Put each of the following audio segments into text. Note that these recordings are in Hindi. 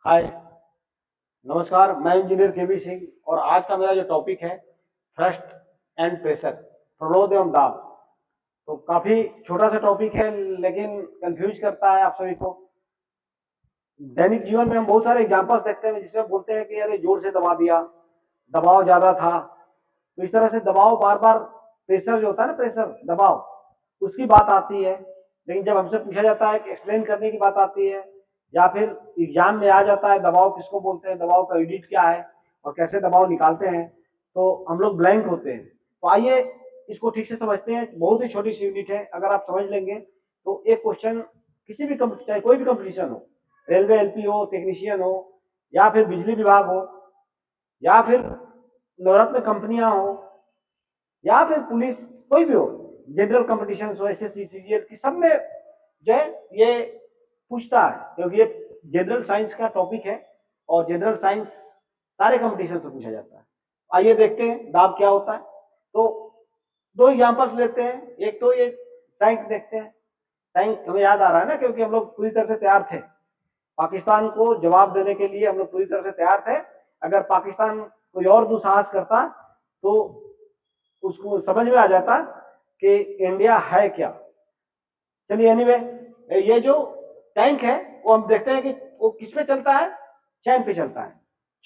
हाय, नमस्कार। मैं इंजीनियर केवी सिंह और आज का मेरा जो टॉपिक है थ्रस्ट एंड प्रेशर, प्रणोद एवं दाब। तो काफी छोटा सा टॉपिक है लेकिन कंफ्यूज करता है आप सभी को। दैनिक जीवन में हम बहुत सारे एग्जांपल्स देखते हैं जिसमें बोलते हैं कि अरे जोर से दबा दिया, दबाव ज्यादा था। तो इस तरह से दबाव बार बार, प्रेशर जो होता है ना, प्रेशर दबाव, उसकी बात आती है। लेकिन जब हमसे पूछा जाता है कि एक्सप्लेन करने की बात आती है या फिर एग्जाम में आ जाता है दबाव किसको बोलते हैं, दबाव का यूनिट क्या है और कैसे दबाव निकालते हैं, तो हम लोग ब्लैंक होते हैं। तो आइए इसको ठीक से समझते हैं। बहुत ही छोटी सी यूनिट है, अगर आप समझ लेंगे तो एक क्वेश्चन किसी भी चाहे कोई भी कंपटीशन हो, रेलवे एलपी हो, टेक्नीशियन हो, या फिर बिजली विभाग हो, या फिर नवरत्न कंपनियां हो, या फिर पुलिस, कोई भी हो, जनरल कंपटीशन हो, एसएससी सीजीएल की, सब में जो है ये पूछता है क्योंकि ये जनरल साइंस का टॉपिक है और जनरल साइंस सारे कंपटीशन से पूछा जाता है। आइए देखते हैं दाब क्या होता है। तो दो एग्जांपल्स लेते हैं। एक तो ये टैंक देखते हैं। टैंक हमें याद आ रहा है ना, क्योंकि हम लोग पूरी तरह से तैयार थे पाकिस्तान को जवाब देने के लिए। हम लोग पूरी तरह से तैयार थे। अगर पाकिस्तान कोई और दुसाहस करता तो उसको समझ में आ जाता कि इंडिया है क्या। चलिए एनीवे, ये जो टैंक है वो हम देखते हैं कि वो किस पे चलता है, चैन पे चलता है।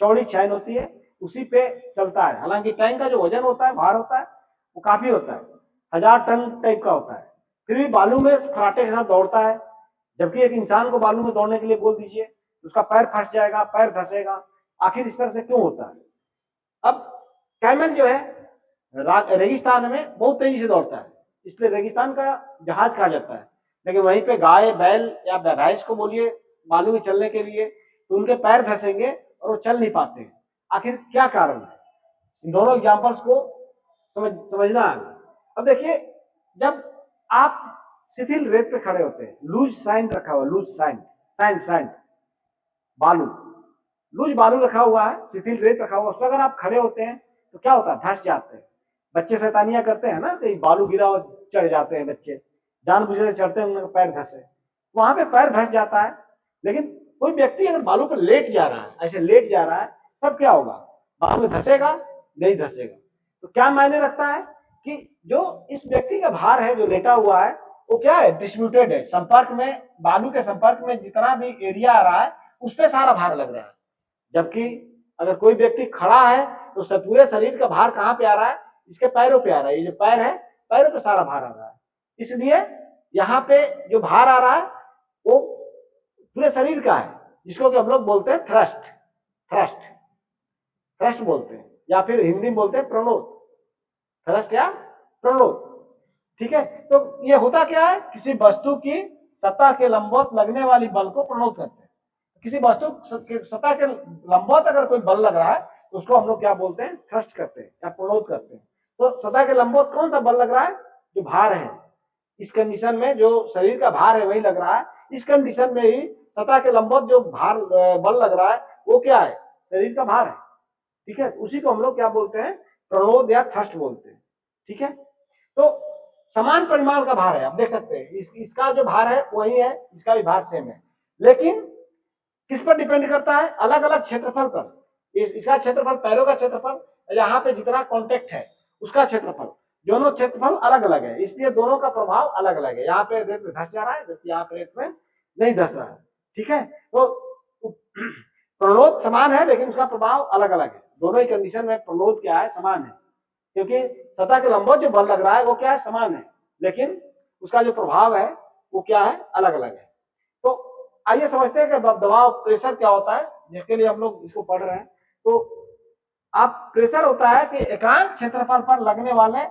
चौड़ी चैन होती है, उसी पे चलता है। हालांकि टैंक का जो वजन होता है, भार होता है, वो काफी होता है, 1000 टन टाइप का होता है। फिर भी बालू में फराटे के साथ दौड़ता है। जबकि एक इंसान को बालू में दौड़ने के लिए बोल दीजिए, उसका पैर फंस जाएगा, पैर धसेगा। आखिर इस तरह से क्यों होता है? अब कैमल जो है रेगिस्तान में बहुत तेजी से दौड़ता है, इसलिए रेगिस्तान का जहाज कहा जाता है। लेकिन वहीं पे गाय, बैल या भैंस को बोलिए बालू में चलने के लिए, तो उनके पैर धसेंगे और वो चल नहीं पाते हैं। आखिर क्या कारण है? इन दोनों एग्जांपल्स को समझना है। अब देखिए, जब आप शिथिल रेत पे खड़े होते हैं, लूज सैंड रखा हुआ, लूज सैंड, सैंड सैंड बालू, लूज बालू रखा हुआ है, शिथिल रेत रखा हुआ, उस पर अगर आप खड़े होते हैं तो क्या होता है? धंस जाते हैं। बच्चे शैतानियां करते हैं ना, तो बालू गिरा और चढ़ जाते हैं बच्चे, जानबूझ के चढ़ते हैं, उनका पैर धंसे, वहां पे पैर धंस जाता है। लेकिन कोई व्यक्ति अगर बालू पर लेट जा रहा है, ऐसे लेट जा रहा है, तब क्या होगा? बालू में धंसेगा? नहीं धंसेगा। तो क्या मायने रखता है कि जो इस व्यक्ति का भार है, जो लेटा हुआ है, वो क्या है? डिस्ट्रीब्यूटेड है। संपर्क में, बालू के संपर्क में जितना भी एरिया आ रहा है उस पर सारा भार लग रहा है। जबकि अगर कोई व्यक्ति खड़ा है तो पूरे शरीर का भार कहां पे आ रहा है? इसके पैरों पे आ रहा है। ये जो पैर है, पैरों पे सारा भार आ रहा है। इसलिए यहाँ पे जो भार आ रहा है वो पूरे शरीर का है, जिसको कि हम लोग बोलते हैं थ्रस्ट, थ्रस्ट, थ्रस्ट बोलते हैं, या फिर हिंदी में बोलते हैं प्रणोद, थ्रस्ट या प्रणोद। ठीक है, तो ये होता क्या है? किसी वस्तु की सतह के लंबवत लगने वाली बल को प्रणोद करते हैं। किसी वस्तु सतह के लंबवत अगर कोई बल लग रहा है तो उसको हम लोग क्या बोलते हैं? थ्रस्ट करते हैं या प्रणोद करते हैं। तो सतह के लंबवत कौन सा बल लग रहा है? जो भार है। इस कंडीशन में जो शरीर का भार है वही लग रहा है। इस कंडीशन में ही सतह के लंबवत जो भार बल लग रहा है वो क्या है? शरीर का भार है। ठीक है, उसी को हम लोग क्या बोलते हैं? प्रणोद या थ्रस्ट बोलते हैं। ठीक है, तो समान परिमाण का भार है, आप देख सकते हैं इसका जो भार है वही है, इसका भी भार सेम है। लेकिन किस पर डिपेंड करता है? अलग अलग क्षेत्रफल पर। इसका क्षेत्रफल, पैरों का क्षेत्रफल, यहाँ पे जितना कॉन्टेक्ट है उसका क्षेत्रफल, दोनों क्षेत्रफल अलग अलग है, इसलिए दोनों का प्रभाव अलग अलग है। यहाँ पे रेत में धंस जा रहा है, जबकि यहाँ पे रेत में नहीं धंस रहा है। ठीक है, तो प्रणोद समान है लेकिन उसका प्रभाव अलग अलग है। दोनों ही कंडीशन में प्रणोद क्या है? समान है, क्योंकि सतह के लंबवत जो बल लग रहा है वो क्या है? समान है, लेकिन उसका जो प्रभाव है वो क्या है? अलग अलग है। तो आइए समझते हैं कि दबाव, प्रेशर क्या होता है, जिसके लिए हम लोग इसको पढ़ रहे हैं। तो आप, प्रेशर होता है कि एकांक क्षेत्रफल पर लगने वाले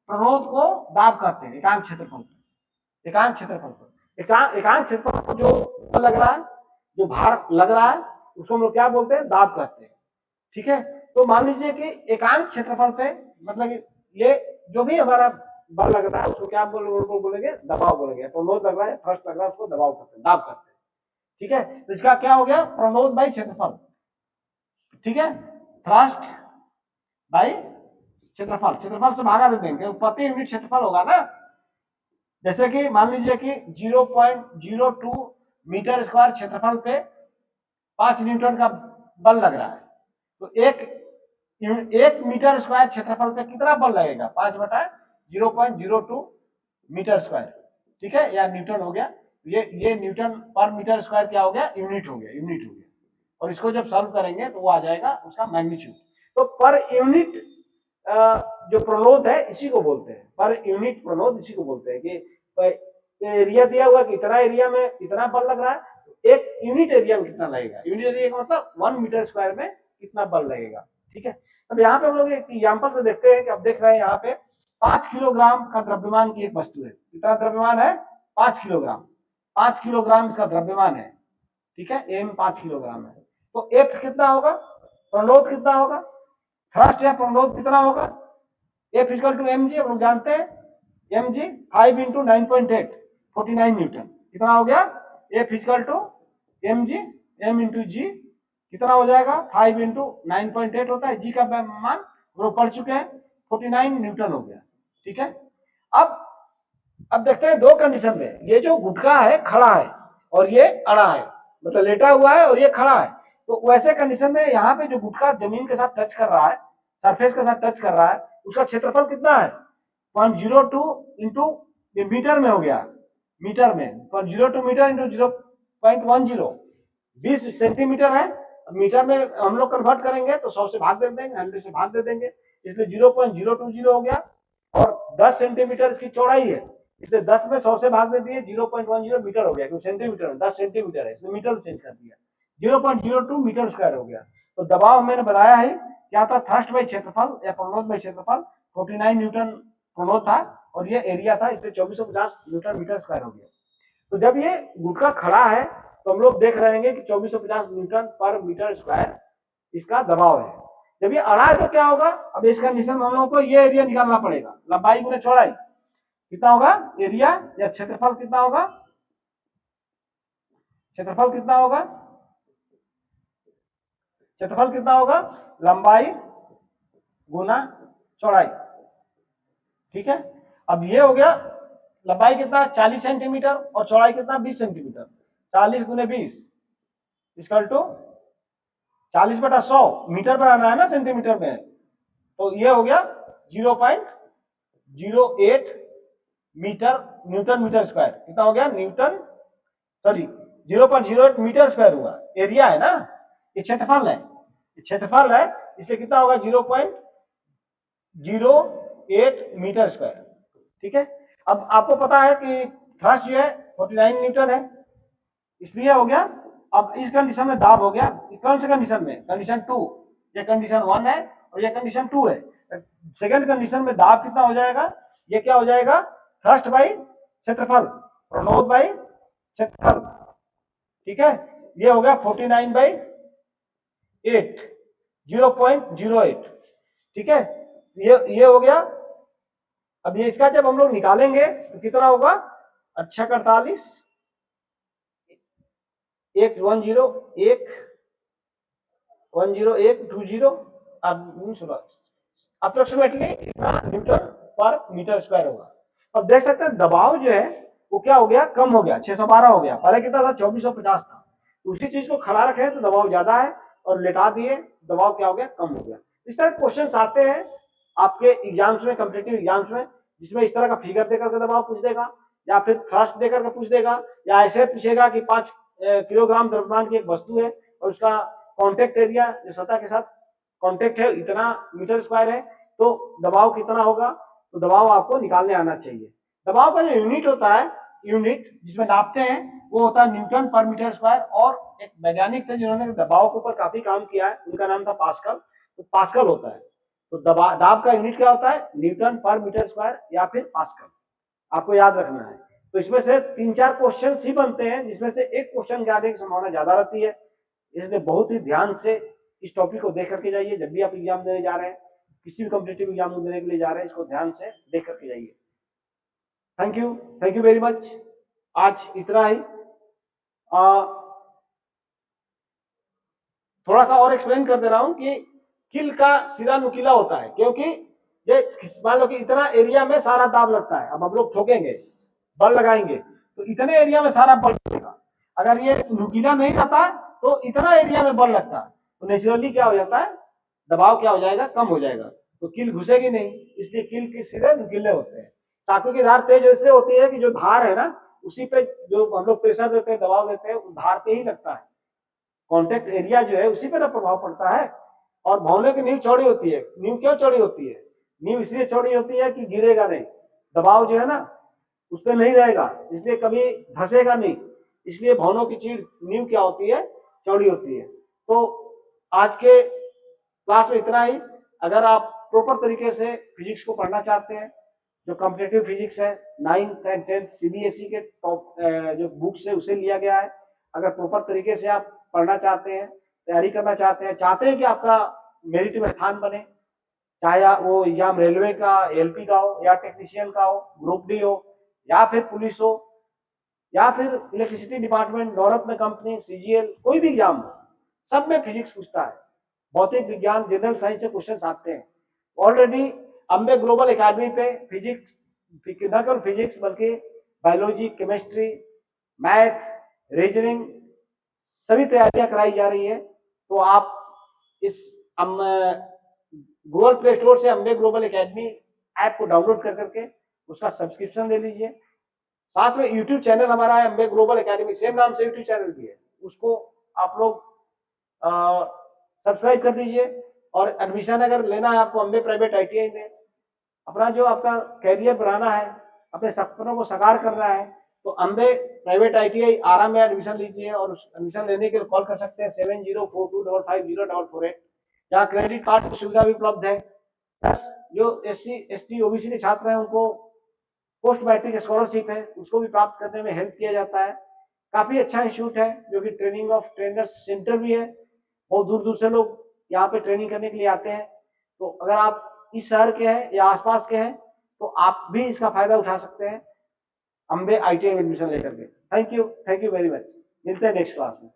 प्रणोद को दाब कहते हैं। एकांक क्षेत्रफल पर, एकांक क्षेत्रफल पर, एकांक क्षेत्रफल पर जो लग रहा है, जो भार लग रहा है, उसको हम लोग क्या बोलते हैं? दाब कहते हैं। ठीक है, तो मान लीजिए कि एकांक क्षेत्रफल पे, मतलब ये जो भी हमारा बल लग रहा है उसको क्या बोलेंगे? दबाव बोलेंगे। प्रणोद लग रहा है, थ्रस्ट लग रहा है, उसको दबाव करते हैं, दाब करते हैं। ठीक है, तो इसका क्या हो गया? प्रणोद बाई क्षेत्रफल। ठीक है, थ्रस्ट बाई क्षेत्रफल, क्षेत्रफल से भागा दे देंगे, प्रति यूनिट क्षेत्रफल होगा ना। जैसे कि मान लीजिए कि 0.02 मीटर स्क्वायर क्षेत्रफल पे 5 न्यूटन का बल लग रहा है, तो एक मीटर स्क्वायर क्षेत्रफल पे कितना बल लगेगा? 5/0.02 मीटर स्क्वायर, ठीक है, या न्यूटन हो गया। ये न्यूटन पर मीटर स्क्वायर क्या हो गया? यूनिट हो गया। और इसको जब सॉल्व करेंगे तो वो आ जाएगा उसका मैग्नीट्यूड। तो पर यूनिट जो प्रणोद है इसी को बोलते हैं, पर यूनिट प्रणोद इसी को बोलते हैं कि एरिया दिया हुआ कि इतना एरिया में इतना बल लग रहा है, एक यूनिट एरिया में कितना लगेगा। यूनिट एरिया का मतलब 1 मीटर स्क्वायर में कितना बल लगेगा, ठीक है। अब यहाँ पे हम लोग एक एग्जाम्पल से देखते हैं कि अब देख रहे हैं यहाँ पे 5 किलोग्राम का द्रव्यमान की एक वस्तु है। कितना द्रव्यमान है? 5 किलोग्राम। 5 किलोग्राम इसका द्रव्यमान है, ठीक है, एम 5 किलोग्राम है। तो एफ कितना होगा? प्रणोद कितना होगा? थ्रस्ट या प्रणोद कितना होगा? F equal to M G, हम लोग जानते हैं, एम जी 5 इंटू 9.8 49 न्यूटन। कितना हो गया? F equal to M G, M into G कितना हो जाएगा? 5 इंटू 9.8 होता है, जी का मान वो पढ़ चुके हैं, 49 न्यूटन हो गया, ठीक है। अब देखते हैं दो कंडीशन में, ये जो गुटका है खड़ा है और ये अड़ा है, मतलब लेटा हुआ है और ये खड़ा है। तो वैसे कंडीशन में यहाँ पे जो गुटका जमीन के साथ टच कर रहा है, सरफेस के साथ टच कर रहा है, उसका क्षेत्रफल कितना है? 0.02 इंटू मीटर में हो गया, मीटर में 0.02 मीटर इंटू 0.10 20 सेंटीमीटर है। मीटर में हम लोग कन्वर्ट करेंगे तो 100 से भाग दे देंगे, 100 से भाग दे देंगे, इसलिए 0.020 हो गया। और 10 सेंटीमीटर इसकी चौड़ाई है, इसलिए 10 में 100 से भाग दे दिए, 0.10 मीटर हो गया, क्योंकि सेंटीमीटर में 10 सेंटीमीटर है, इसलिए मीटर चेंज कर दिया, 0.02 मीटर स्क्वायर हो गया। तो दबाव मैंने बताया है क्या था? थ्रस्ट बाई क्षेत्रफल या प्रणोद बाई क्षेत्रफल। 49 न्यूटन प्रणोद था और ये एरिया था, इसलिए 2450 न्यूटन मीटर स्क्वायर हो गया। तो जब ये गुटका खड़ा है तो हम लोग देख रहे हैं कि 2450 न्यूटन पर मीटर स्क्वायर इसका दबाव है। जब ये अड़ा है तो क्या होगा? अब इस कंडीशन में हम लोगों को ये एरिया निकालना पड़ेगा, लंबाई गुने चौड़ाई कितना होगा? एरिया या क्षेत्रफल कितना होगा? क्षेत्रफल कितना होगा? क्षेत्रफल कितना होगा? लंबाई गुना चौड़ाई, ठीक है। अब ये हो गया, लंबाई कितना? 40 सेंटीमीटर और चौड़ाई कितना? 20 सेंटीमीटर। 40 गुने 20 इक्वल टू 40/100 मीटर पर आना है ना, सेंटीमीटर में, तो ये हो गया 0.08 मीटर न्यूटन मीटर स्क्वायर। कितना हो गया? न्यूटन, सॉरी 0.08 मीटर स्क्वायर हुआ। एरिया है ना, ये क्षेत्रफल है, क्षेत्रफल है, इसलिए कितना होगा? 0.08 मीटर स्क्वायर, ठीक है। अब आपको पता है कि थ्रस्ट जो है 49 न्यूटन है, इसलिए हो गया। अब इस कंडीशन में दाब हो गया, कौन से कंडीशन में? कंडीशन 2, ये कंडीशन 1 है और ये कंडीशन 2 है। सेकंड कंडीशन में दाब कितना हो जाएगा? ये क्या हो जाएगा? थ्रस्ट बाई क्षेत्रफल, प्रणोद बाई क्षेत्रफल, ठीक है। ये हो गया 49/8, 0.08, ठीक है। ये हो गया। अब ये इसका जब हम लोग निकालेंगे तो कितना होगा? 48 101 अप्रोक्सीमेटली न्यूटन पर मीटर स्क्वायर होगा। अब देख सकते हैं दबाव जो है वो क्या हो गया? कम हो गया, 612 हो गया। पहले कितना था? 2450 था। उसी चीज को खड़ा रखे तो दबाव ज्यादा है, और लेटा दिए दबाव क्या हो गया? कम हो गया। इस तरह क्वेश्चंस आते हैं आपके एग्जाम्स में, कॉम्पिटिटिव एग्जाम्स में, जिसमें इस तरह का फिगर देकर के दबाव पूछ देगा, या फिर थ्रस्ट देकर के पूछ देगा, या ऐसे पूछेगा कि 5 किलोग्राम द्रव्यमान की एक वस्तु है और उसका कॉन्टेक्ट एरिया जो सतह के साथ कॉन्टेक्ट है इतना मीटर स्क्वायर है, तो दबाव कितना होगा? तो दबाव आपको निकालने आना चाहिए। दबाव का जो यूनिट होता है, यूनिट जिसमें नापते हैं, वो होता है न्यूटन पर मीटर स्क्वायर। और एक वैज्ञानिक थे जिन्होंने दबाव के ऊपर काफी काम किया है, उनका नाम था पास्कल। तो पास्कल होता है, तो दाब का यूनिट क्या होता है? न्यूटन पर मीटर स्क्वायर या फिर पास्कल, आपको याद रखना है। तो इसमें से 3-4 क्वेश्चन ही बनते हैं, जिसमें से एक क्वेश्चन के आने की संभावना ज्यादा रहती है, इसलिए बहुत ही ध्यान से इस टॉपिक को देख करके जाइए। जब भी आप एग्जाम देने जा रहे हैं, किसी भी कॉम्पिटिटिव एग्जाम देने के लिए जा रहे हैं, इसको ध्यान से देख करके जाइए। Thank you very much. आज इतना ही। थोड़ा सा और एक्सप्लेन कर दे रहा हूं कि किल का सिरा नुकीला होता है, क्योंकि ये मान लो कि इतना एरिया में सारा दाब लगता है। अब हम लोग ठोकेंगे, बल लगाएंगे, तो इतने एरिया में सारा बल लगेगा। अगर ये नुकीला नहीं रहता तो इतना एरिया में बल लगता है, तो नेचुरली क्या हो जाता है, दबाव क्या हो जाएगा, कम हो जाएगा, तो कील घुसेगी नहीं, इसलिए कील के सिरे नुकीले होते हैं। चाकू की धार तेज इसलिए होती है कि जो धार है ना, उसी पे जो हम लोग प्रेशर देते हैं, दबाव देते हैं, उस धार पे ही लगता है, कॉन्टेक्ट एरिया जो है उसी पे ना प्रभाव पड़ता है। और भौने की नींव चौड़ी होती है। नींव क्यों चौड़ी होती है? नींव इसलिए चौड़ी होती है कि गिरेगा नहीं, दबाव जो है ना उस पर नहीं रहेगा, इसलिए कभी धसेगा नहीं, इसलिए भौनों की चीड़ नींव क्या होती है, चौड़ी होती है। तो आज के क्लास में इतना ही। अगर आप प्रॉपर तरीके से फिजिक्स को पढ़ना चाहते हैं, जो कॉम्पिटिटिव फिजिक्स है 9th एंड 10th सीबीएसई के टॉप जो बुक्स है उसे लिया गया है, अगर प्रॉपर तरीके से आप पढ़ना चाहते हैं, तैयारी करना चाहते हैं कि आपका मेरिट में स्थान बने, चाहे वो एग्जाम रेलवे का, एलपी का हो, या टेक्नीशियन का हो, ग्रुप डी हो, या फिर पुलिस हो, या फिर इलेक्ट्रिसिटी डिपार्टमेंट, नवरत्न कंपनी, सीजीएल, कोई भी एग्जाम हो, सब में फिजिक्स पूछता है। भौतिक विज्ञान, जनरल साइंस से क्वेश्चन आते हैं। ऑलरेडी अम्बे ग्लोबल एकेडमी पे फिजिक्स, न केवल फिजिक्स बल्कि बायोलॉजी, केमिस्ट्री, मैथ, रीजनिंग सभी तैयारियां कराई जा रही है। तो आप इस गूगल प्ले स्टोर से अम्बे ग्लोबल एकेडमी ऐप को डाउनलोड कर करके उसका सब्सक्रिप्शन ले लीजिए। साथ में यूट्यूब चैनल हमारा है अम्बे ग्लोबल एकेडमी, सेम नाम से यूट्यूब चैनल भी है, उसको आप लोग सब्सक्राइब कर दीजिए। और एडमिशन अगर लेना है आपको अम्बे प्राइवेट आईटीआई में, अपना जो आपका कैरियर बनाना है, अपने सपनों को साकार करना है, तो अम्बे प्राइवेट आईटीआई आरा में एडमिशन लीजिए। और उस एडमिशन लेने के लिए कॉल कर सकते हैं 7042550448, जहाँ क्रेडिट कार्ड की सुविधा भी उपलब्ध है। प्लस जो SC ST OBC के छात्र हैं उनको पोस्ट मैट्रिक स्कॉलरशिप है, उसको भी प्राप्त करने में हेल्प किया जाता है। काफी अच्छा इंस्टीट्यूट है, जो कि ट्रेनिंग ऑफ ट्रेनर्स सेंटर भी है, बहुत दूर दूर से लोग यहाँ पे ट्रेनिंग करने के लिए आते हैं। तो अगर आप इस शहर के हैं या आसपास के हैं तो आप भी इसका फायदा उठा सकते हैं अम्बे ITI में एडमिशन लेकर के। Thank you very much. मिलते हैं नेक्स्ट क्लास में।